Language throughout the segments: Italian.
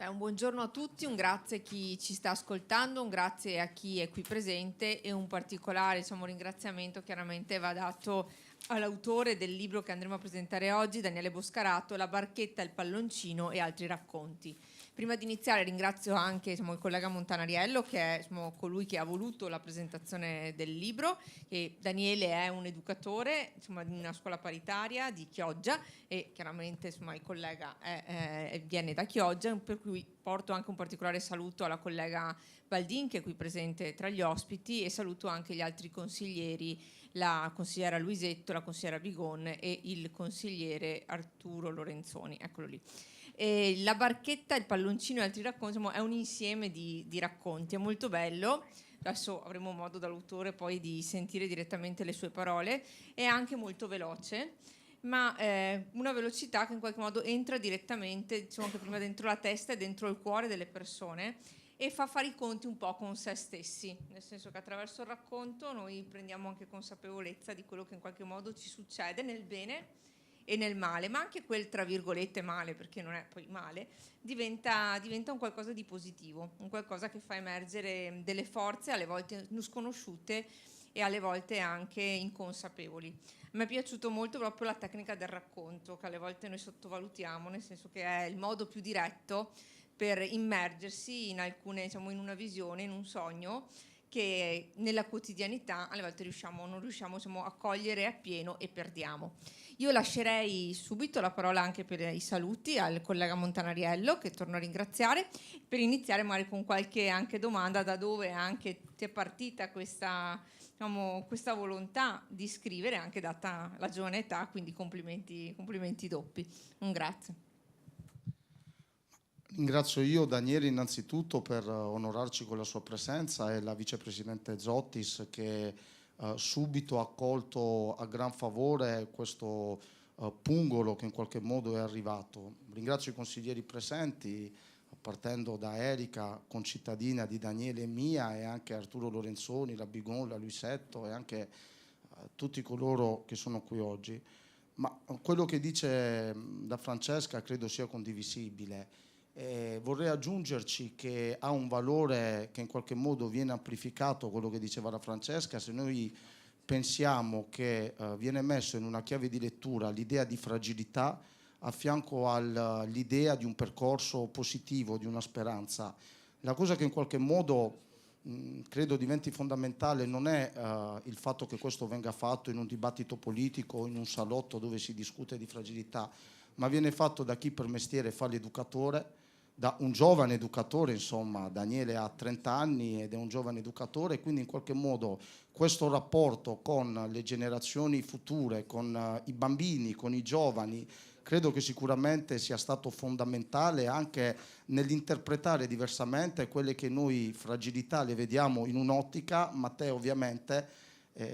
Un buongiorno a tutti, un grazie a chi ci sta ascoltando, un grazie a chi è qui presente e un particolare ringraziamento chiaramente va dato all'autore del libro che andremo a presentare oggi, Daniele Boscarato, La barchetta, il palloncino e altri racconti. Prima di iniziare ringrazio anche il collega Montanariello, che è colui che ha voluto la presentazione del libro. E Daniele è un educatore di una scuola paritaria di Chioggia e chiaramente il collega viene da Chioggia, per cui porto anche un particolare saluto alla collega Baldin, che è qui presente tra gli ospiti, e saluto anche gli altri consiglieri, la consigliera Luisetto, la consigliera Bigon e il consigliere Arturo Lorenzoni. Eccolo lì. La barchetta, il palloncino e altri racconti è un insieme di racconti, è molto bello. Adesso avremo modo dall'autore poi di sentire direttamente le sue parole. È anche molto veloce, ma una velocità che in qualche modo entra direttamente, anche prima dentro la testa e dentro il cuore delle persone, e fa fare i conti un po' con se stessi, nel senso che attraverso il racconto noi prendiamo anche consapevolezza di quello che in qualche modo ci succede nel bene e nel male, ma anche quel tra virgolette male, perché non è poi male, diventa un qualcosa di positivo, un qualcosa che fa emergere delle forze alle volte sconosciute e alle volte anche inconsapevoli. Mi è piaciuto molto proprio la tecnica del racconto, che alle volte noi sottovalutiamo, nel senso che è il modo più diretto per immergersi in alcune, in una visione, in un sogno che nella quotidianità alle volte non riusciamo a cogliere appieno e perdiamo. Io lascerei subito la parola anche per i saluti al collega Montanariello, che torno a ringraziare, per iniziare magari con qualche anche domanda: da dove anche ti è partita questa volontà di scrivere, anche data la giovane età, quindi complimenti doppi. Un grazie. Ringrazio io Daniele innanzitutto per onorarci con la sua presenza e la vicepresidente Zottis, che subito ha accolto a gran favore questo pungolo che in qualche modo è arrivato. Ringrazio i consiglieri presenti, partendo da Erika, concittadina di Daniele e mia, e anche Arturo Lorenzoni, la Bigon, la Luisetto e anche tutti coloro che sono qui oggi. Ma quello che dice da Francesca credo sia condivisibile. Vorrei aggiungerci che ha un valore che in qualche modo viene amplificato, quello che diceva la Francesca, se noi pensiamo che viene messo in una chiave di lettura l'idea di fragilità a fianco all'idea di un percorso positivo, di una speranza. La cosa che in qualche modo credo diventi fondamentale non è il fatto che questo venga fatto in un dibattito politico o in un salotto dove si discute di fragilità, ma viene fatto da chi per mestiere fa l'educatore, da un giovane educatore. Insomma, Daniele ha 30 anni ed è un giovane educatore, quindi in qualche modo questo rapporto con le generazioni future, con i bambini, con i giovani, credo che sicuramente sia stato fondamentale anche nell'interpretare diversamente quelle che noi fragilità le vediamo in un'ottica, ma te ovviamente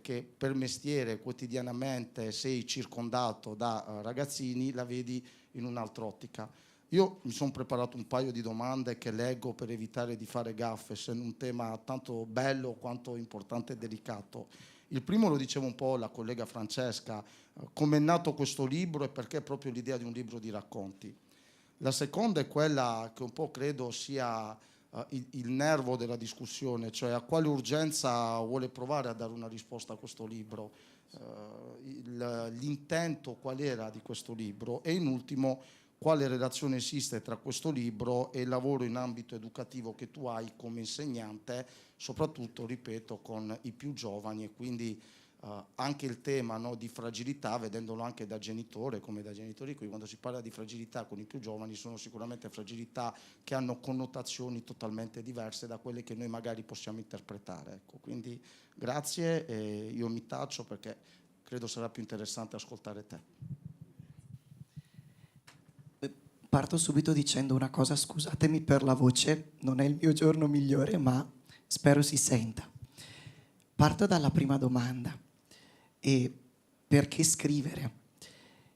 che per mestiere quotidianamente sei circondato da ragazzini, la vedi in un'altra ottica. Io mi sono preparato un paio di domande che leggo per evitare di fare gaffe, essendo un tema tanto bello quanto importante e delicato. Il primo lo diceva un po' la collega Francesca, come è nato questo libro e perché proprio l'idea di un libro di racconti. La seconda è quella che un po' credo sia il nervo della discussione, cioè a quale urgenza vuole provare a dare una risposta a questo libro, l'intento qual era di questo libro, e in ultimo quale relazione esiste tra questo libro e il lavoro in ambito educativo che tu hai come insegnante, soprattutto, ripeto, con i più giovani, e quindi anche il tema, no, di fragilità, vedendolo anche da genitore, come da genitori qui, quando si parla di fragilità con i più giovani sono sicuramente fragilità che hanno connotazioni totalmente diverse da quelle che noi magari possiamo interpretare. Ecco, quindi grazie, e io mi taccio perché credo sarà più interessante ascoltare te. Parto subito dicendo una cosa, scusatemi per la voce, non è il mio giorno migliore, ma spero si senta. Parto dalla prima domanda. E perché scrivere?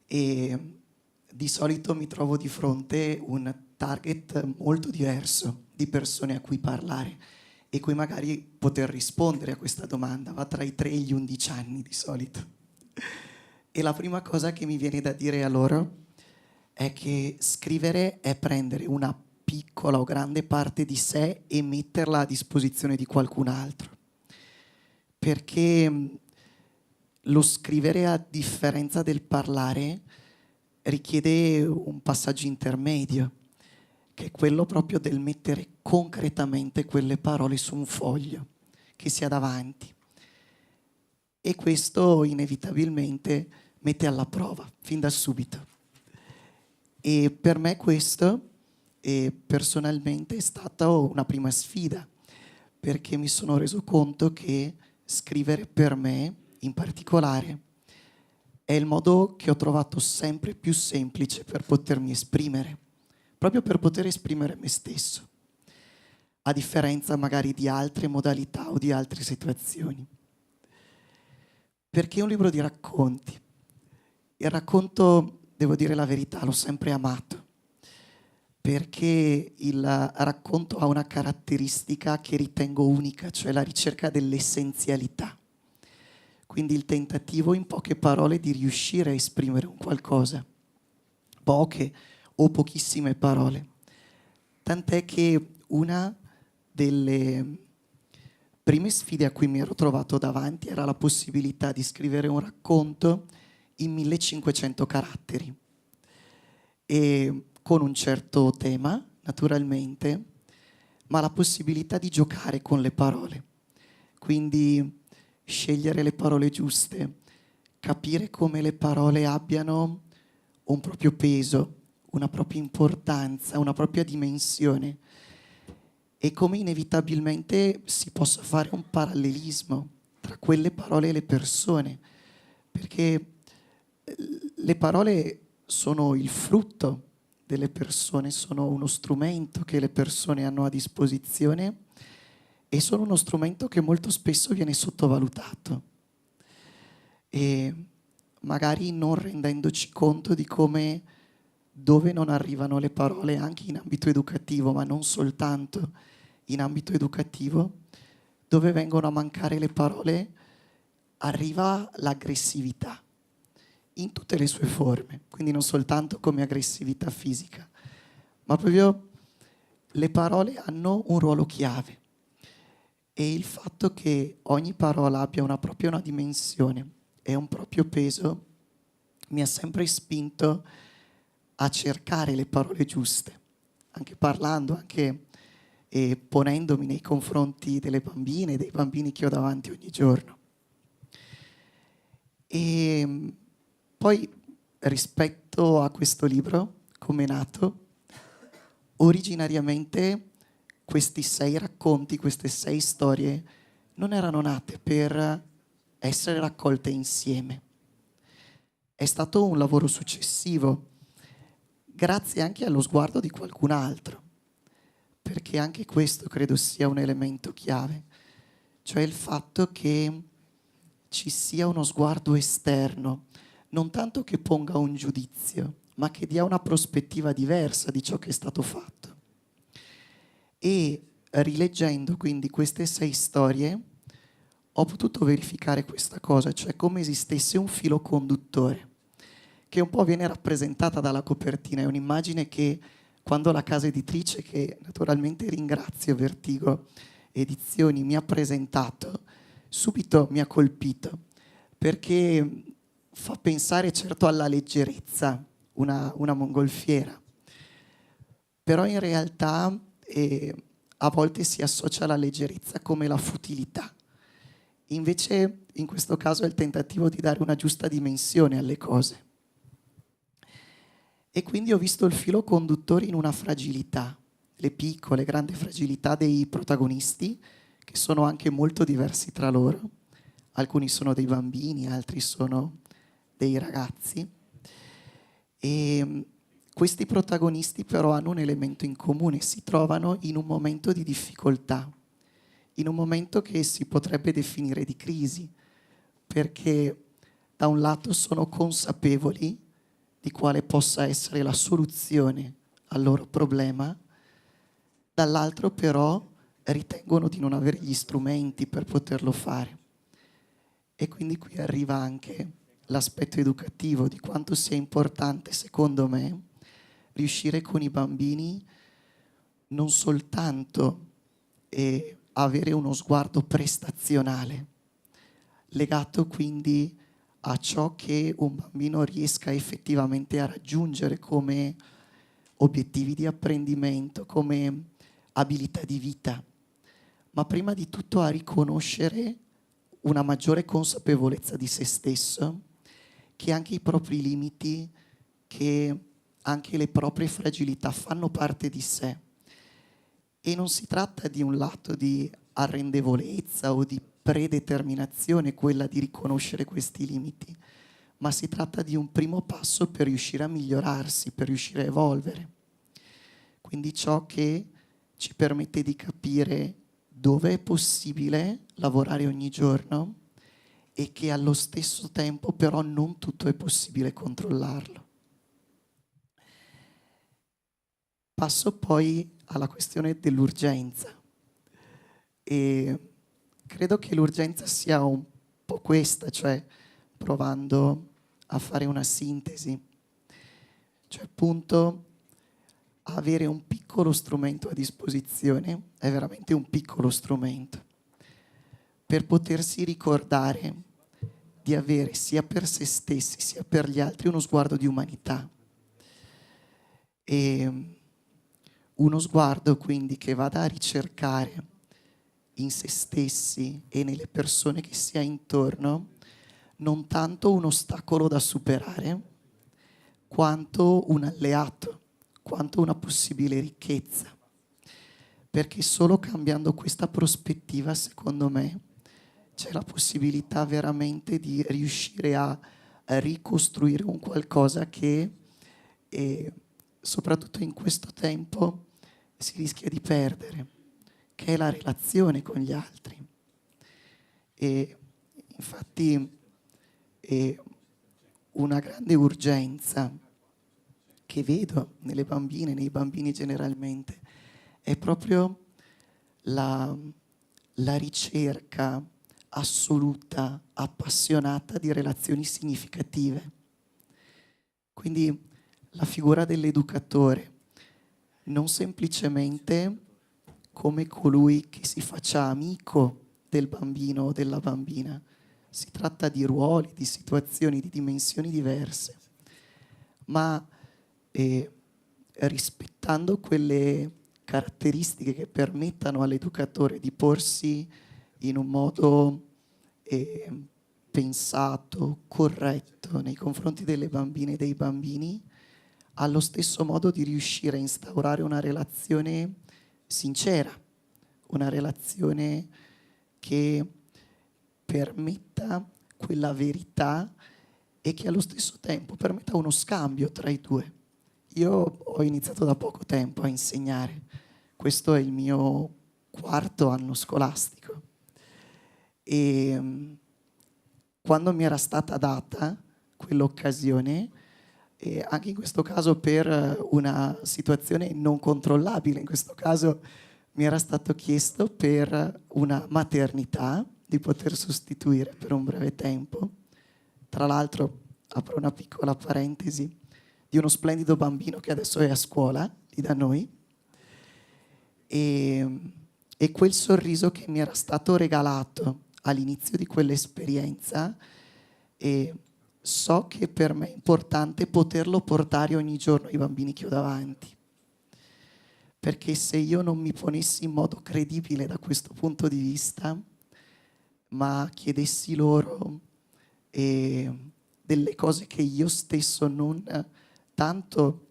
E di solito mi trovo di fronte un target molto diverso di persone a cui parlare e cui magari poter rispondere a questa domanda. Va tra i 3 e gli 11 anni di solito. E la prima cosa che mi viene da dire a loro è che scrivere è prendere una piccola o grande parte di sé e metterla a disposizione di qualcun altro. Perché lo scrivere, a differenza del parlare, richiede un passaggio intermedio, che è quello proprio del mettere concretamente quelle parole su un foglio che si ha davanti. E questo inevitabilmente mette alla prova, fin da subito. E per me questo, personalmente, è stata una prima sfida, perché mi sono reso conto che scrivere per me, in particolare, è il modo che ho trovato sempre più semplice per potermi esprimere, proprio per poter esprimere me stesso, a differenza magari di altre modalità o di altre situazioni. Perché è un libro di racconti. Il racconto, devo dire la verità, l'ho sempre amato, perché il racconto ha una caratteristica che ritengo unica, cioè la ricerca dell'essenzialità. Quindi il tentativo, in poche parole, di riuscire a esprimere un qualcosa, poche o pochissime parole. Tant'è che una delle prime sfide a cui mi ero trovato davanti era la possibilità di scrivere un racconto in 1500 caratteri, e con un certo tema, naturalmente, ma la possibilità di giocare con le parole. Quindi scegliere le parole giuste, capire come le parole abbiano un proprio peso, una propria importanza, una propria dimensione, e come inevitabilmente si possa fare un parallelismo tra quelle parole e le persone, perché le parole sono il frutto delle persone, sono uno strumento che le persone hanno a disposizione e sono uno strumento che molto spesso viene sottovalutato, e magari non rendendoci conto di come, dove non arrivano le parole anche in ambito educativo, ma non soltanto in ambito educativo, dove vengono a mancare le parole, arriva l'aggressività in tutte le sue forme, quindi non soltanto come aggressività fisica, ma proprio le parole hanno un ruolo chiave, e il fatto che ogni parola abbia una dimensione e un proprio peso mi ha sempre spinto a cercare le parole giuste, anche parlando, anche ponendomi nei confronti delle bambine e dei bambini che ho davanti ogni giorno. E poi, rispetto a questo libro, come è nato, originariamente questi 6 racconti, queste 6 storie, non erano nate per essere raccolte insieme. È stato un lavoro successivo, grazie anche allo sguardo di qualcun altro, perché anche questo credo sia un elemento chiave, cioè il fatto che ci sia uno sguardo esterno, non tanto che ponga un giudizio, ma che dia una prospettiva diversa di ciò che è stato fatto. E rileggendo quindi queste 6 storie ho potuto verificare questa cosa, cioè come esistesse un filo conduttore, che un po' viene rappresentata dalla copertina. È un'immagine che, quando la casa editrice, che naturalmente ringrazio, Vertigo Edizioni, mi ha presentato, subito mi ha colpito, perché fa pensare certo alla leggerezza, una mongolfiera, però in realtà a volte si associa alla leggerezza come la futilità. Invece in questo caso è il tentativo di dare una giusta dimensione alle cose. E quindi ho visto il filo conduttore in una fragilità, le piccole, grandi fragilità dei protagonisti, che sono anche molto diversi tra loro. Alcuni sono dei bambini, altri sono dei ragazzi. E questi protagonisti però hanno un elemento in comune: si trovano in un momento di difficoltà, in un momento che si potrebbe definire di crisi, perché da un lato sono consapevoli di quale possa essere la soluzione al loro problema, dall'altro però ritengono di non avere gli strumenti per poterlo fare. E quindi qui arriva anche l'aspetto educativo, di quanto sia importante, secondo me, riuscire con i bambini non soltanto avere uno sguardo prestazionale, legato quindi a ciò che un bambino riesca effettivamente a raggiungere come obiettivi di apprendimento, come abilità di vita, ma prima di tutto a riconoscere una maggiore consapevolezza di se stesso, che anche i propri limiti, che anche le proprie fragilità fanno parte di sé. E non si tratta di un lato di arrendevolezza o di predeterminazione, quella di riconoscere questi limiti, ma si tratta di un primo passo per riuscire a migliorarsi, per riuscire a evolvere. Quindi ciò che ci permette di capire dove è possibile lavorare ogni giorno e che allo stesso tempo però non tutto è possibile controllarlo. Passo poi alla questione dell'urgenza e credo che l'urgenza sia un po' questa, cioè provando a fare una sintesi, cioè appunto avere un piccolo strumento a disposizione, è veramente un piccolo strumento, per potersi ricordare di avere sia per se stessi sia per gli altri uno sguardo di umanità. E uno sguardo quindi che vada a ricercare in se stessi e nelle persone che si ha intorno non tanto un ostacolo da superare, quanto un alleato, quanto una possibile ricchezza. Perché solo cambiando questa prospettiva, secondo me, c'è la possibilità veramente di riuscire a ricostruire un qualcosa che, soprattutto in questo tempo, si rischia di perdere, che è la relazione con gli altri. E infatti una grande urgenza che vedo nelle bambine, nei bambini generalmente, è proprio la ricerca assoluta, appassionata di relazioni significative. Quindi la figura dell'educatore, non semplicemente come colui che si faccia amico del bambino o della bambina. Si tratta di ruoli, di situazioni, di dimensioni diverse, ma rispettando quelle caratteristiche che permettano all'educatore di porsi in un modo pensato, corretto nei confronti delle bambine e dei bambini, allo stesso modo di riuscire a instaurare una relazione sincera, una relazione che permetta quella verità e che allo stesso tempo permetta uno scambio tra i due. Io ho iniziato da poco tempo a insegnare, questo è il mio 4º anno scolastico e quando mi era stata data quell'occasione, anche in questo caso per una situazione non controllabile, in questo caso mi era stato chiesto per una maternità di poter sostituire per un breve tempo. Tra l'altro, apro una piccola parentesi, di uno splendido bambino che adesso è a scuola, lì da noi, e quel sorriso che mi era stato regalato all'inizio di quell'esperienza, e so che per me è importante poterlo portare ogni giorno ai bambini che ho davanti. Perché se io non mi ponessi in modo credibile da questo punto di vista, ma chiedessi loro delle cose che io stesso non tanto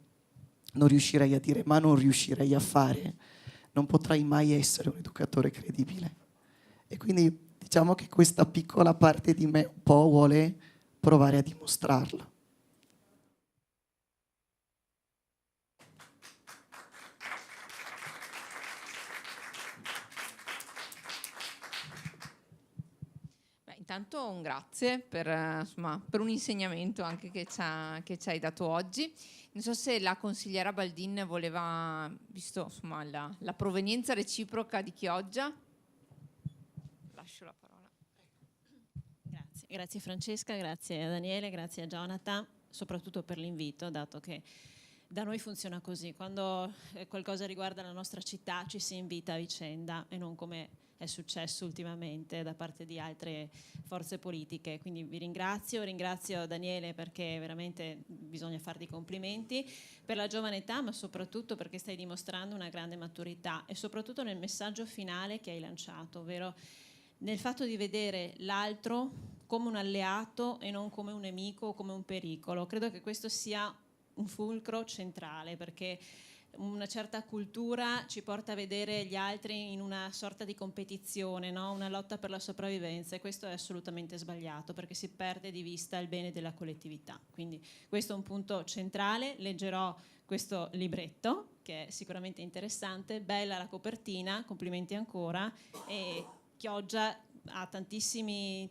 non riuscirei a dire, ma non riuscirei a fare, non potrei mai essere un educatore credibile. E quindi diciamo che questa piccola parte di me un po' vuole provare a dimostrarlo. Intanto un grazie per un insegnamento anche che ci hai dato oggi. Non so se la consigliera Baldin voleva, visto la provenienza reciproca di Chioggia. Lascio la parola. Grazie Francesca, grazie a Daniele, grazie a Jonathan, soprattutto per l'invito, dato che Da noi funziona così, quando qualcosa riguarda la nostra città ci si invita a vicenda e non come è successo ultimamente da parte di altre forze politiche. Quindi vi ringrazio Daniele perché veramente bisogna farti complimenti per la giovane età, ma soprattutto perché stai dimostrando una grande maturità e soprattutto nel messaggio finale che hai lanciato, ovvero nel fatto di vedere l'altro come un alleato e non come un nemico o come un pericolo. Credo che questo sia un fulcro centrale, perché una certa cultura ci porta a vedere gli altri in una sorta di competizione, no? Una lotta per la sopravvivenza, e questo è assolutamente sbagliato perché si perde di vista il bene della collettività. Quindi questo è un punto centrale. Leggerò questo libretto che è sicuramente interessante, bella la copertina, complimenti ancora, e Chioggia ha tantissimi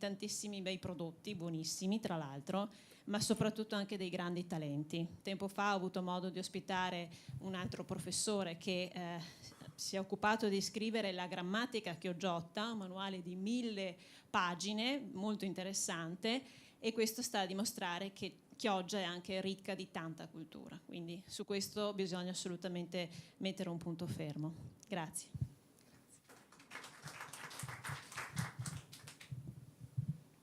bei prodotti, buonissimi tra l'altro, ma soprattutto anche dei grandi talenti. Tempo fa ho avuto modo di ospitare un altro professore che si è occupato di scrivere la grammatica chiogiotta, un manuale di 1000 pagine, molto interessante, e questo sta a dimostrare che Chioggia è anche ricca di tanta cultura, quindi su questo bisogna assolutamente mettere un punto fermo. Grazie.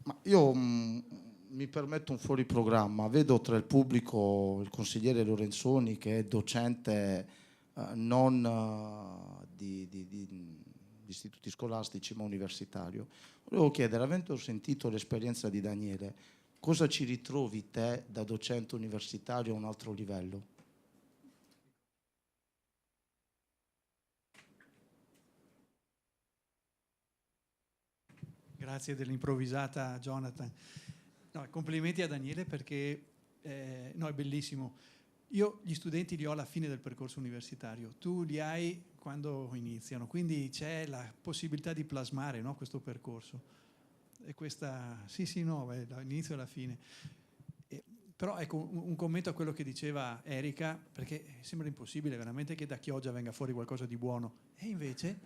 Ma io mi permetto un fuori programma. Vedo tra il pubblico il consigliere Lorenzoni, che è docente non di istituti scolastici ma universitario. Volevo chiedere, avendo sentito l'esperienza di Daniele, cosa ci ritrovi te da docente universitario a un altro livello? Grazie dell'improvvisata, Jonathan. No, complimenti a Daniele perché no, è bellissimo. Io gli studenti li ho alla fine del percorso universitario, tu li hai quando iniziano, quindi c'è la possibilità di plasmare, no, questo percorso. E questa, sì, no, dall'inizio alla fine. Però ecco un commento a quello che diceva Erika, perché sembra impossibile veramente che da Chioggia venga fuori qualcosa di buono. E invece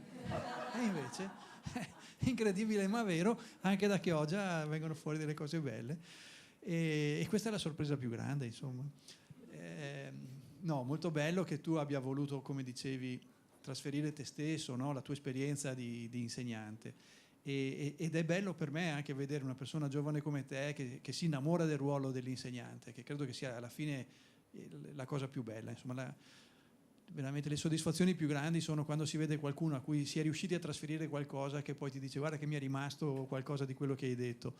incredibile ma vero, anche da Chioggia vengono fuori delle cose belle, e questa è la sorpresa più grande, insomma. No, molto bello che tu abbia voluto, come dicevi, trasferire te stesso, no? La tua esperienza di insegnante, ed è bello per me anche vedere una persona giovane come te che si innamora del ruolo dell'insegnante, che credo che sia alla fine la cosa più bella, insomma. Veramente le soddisfazioni più grandi sono quando si vede qualcuno a cui si è riusciti a trasferire qualcosa che poi ti dice guarda che mi è rimasto qualcosa di quello che hai detto.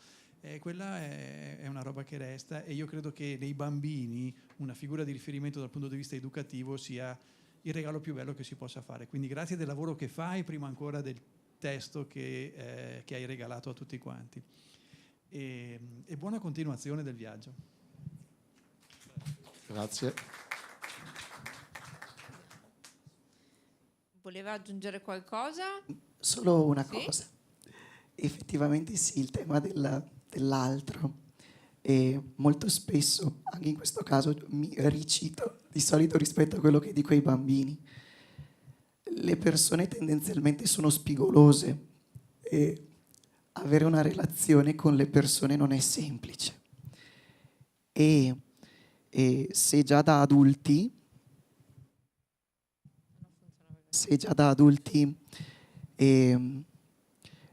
Quella è una roba che resta, e io credo che nei bambini una figura di riferimento dal punto di vista educativo sia il regalo più bello che si possa fare. Quindi grazie del lavoro che fai, prima ancora del testo che hai regalato a tutti quanti. E buona continuazione del viaggio. Grazie. Voleva aggiungere qualcosa? Solo una Sì? cosa. Effettivamente sì, il tema dell'altro. E molto spesso, anche in questo caso, mi ricito di solito rispetto a quello che dico ai bambini. Le persone tendenzialmente sono spigolose e avere una relazione con le persone non è semplice. E se già da adulti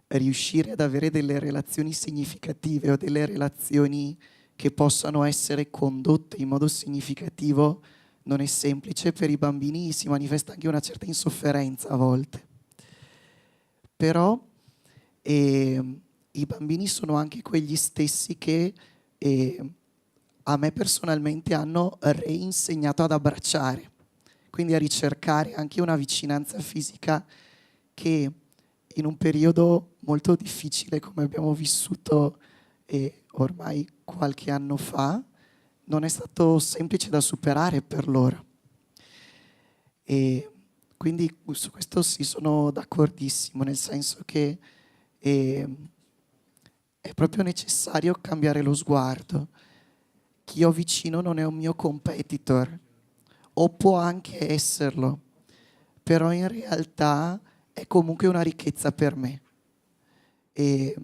riuscire ad avere delle relazioni significative o delle relazioni che possano essere condotte in modo significativo non è semplice. Per i bambini si manifesta anche una certa insofferenza a volte. Però i bambini sono anche quegli stessi che a me personalmente hanno reinsegnato ad abbracciare, quindi a ricercare anche una vicinanza fisica che in un periodo molto difficile come abbiamo vissuto ormai qualche anno fa non è stato semplice da superare per loro. E quindi su questo sì, sono d'accordissimo, nel senso che è proprio necessario cambiare lo sguardo. Chi ho vicino non è un mio competitor, o può anche esserlo, però in realtà è comunque una ricchezza per me. E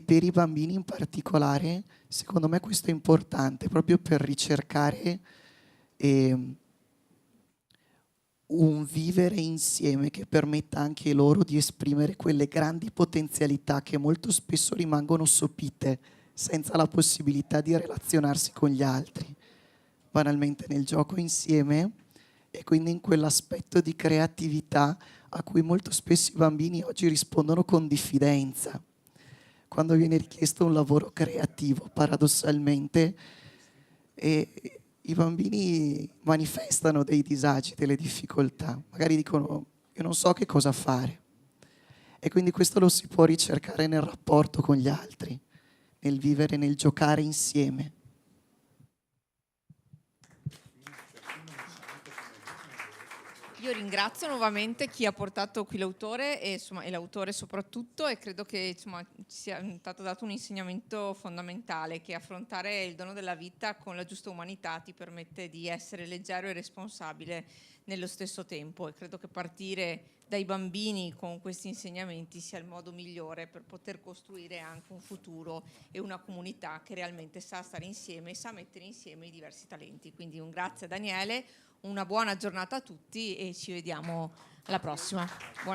per i bambini in particolare, secondo me questo è importante, proprio per ricercare e un vivere insieme che permetta anche loro di esprimere quelle grandi potenzialità che molto spesso rimangono sopite senza la possibilità di relazionarsi con gli altri, banalmente nel gioco insieme e quindi in quell'aspetto di creatività a cui molto spesso i bambini oggi rispondono con diffidenza. Quando viene richiesto un lavoro creativo, paradossalmente, i bambini manifestano dei disagi, delle difficoltà, magari dicono io non so che cosa fare. E quindi questo lo si può ricercare nel rapporto con gli altri, nel vivere, nel giocare insieme. Io ringrazio nuovamente chi ha portato qui l'autore e l'autore soprattutto, e credo che ci sia stato dato un insegnamento fondamentale, che affrontare il dono della vita con la giusta umanità ti permette di essere leggero e responsabile nello stesso tempo, e credo che partire dai bambini con questi insegnamenti sia il modo migliore per poter costruire anche un futuro e una comunità che realmente sa stare insieme e sa mettere insieme i diversi talenti. Quindi un grazie a Daniele, una buona giornata a tutti e ci vediamo alla prossima.